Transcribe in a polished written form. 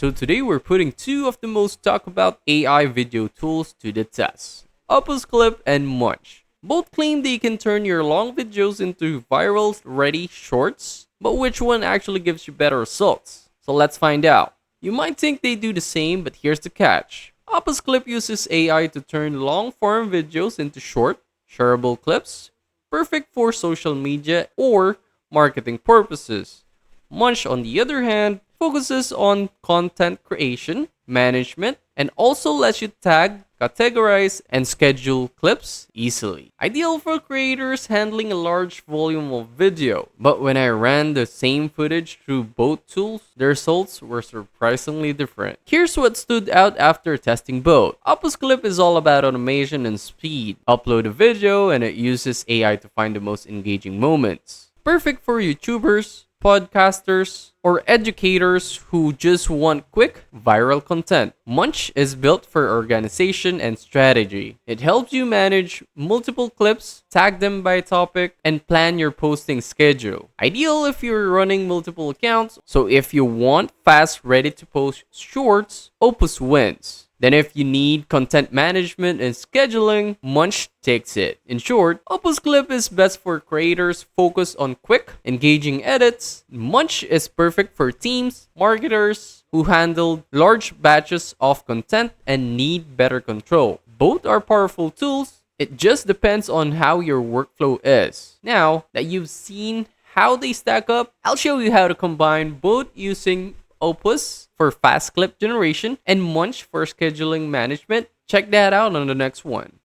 So today we're putting two of the most talked about AI video tools to the test. Opus Clip and Munch. Both claim they can turn your long videos into viral-ready shorts, but which one actually gives you better results? So let's find out. You might think they do the same, but here's the catch. Opus Clip uses AI to turn long-form videos into short, shareable clips, perfect for social media or marketing purposes. Munch, on the other hand, focuses on content creation, management, and also lets you tag, categorize, and schedule clips easily. Ideal for creators handling a large volume of video. But when I ran the same footage through both tools, the results were surprisingly different. Here's what stood out after testing both. Opus Clip is all about automation and speed. Upload a video and it uses AI to find the most engaging moments. Perfect for YouTubers, podcasters, or educators who just want quick, viral content. Munch is built for organization and strategy. It helps you manage multiple clips, tag them by topic, and plan your posting schedule. Ideal if you're running multiple accounts, so if you want fast, ready-to-post shorts, Opus wins. Then if you need content management and scheduling, Munch takes it. In short, Opus Clip is best for creators focused on quick, engaging edits. Munch is perfect for teams, marketers who handle large batches of content and need better control. Both are powerful tools. It just depends on how your workflow is. Now that you've seen how they stack up, I'll show you how to combine both using Opus for fast clip generation and Munch for scheduling management. Check that out on the next one.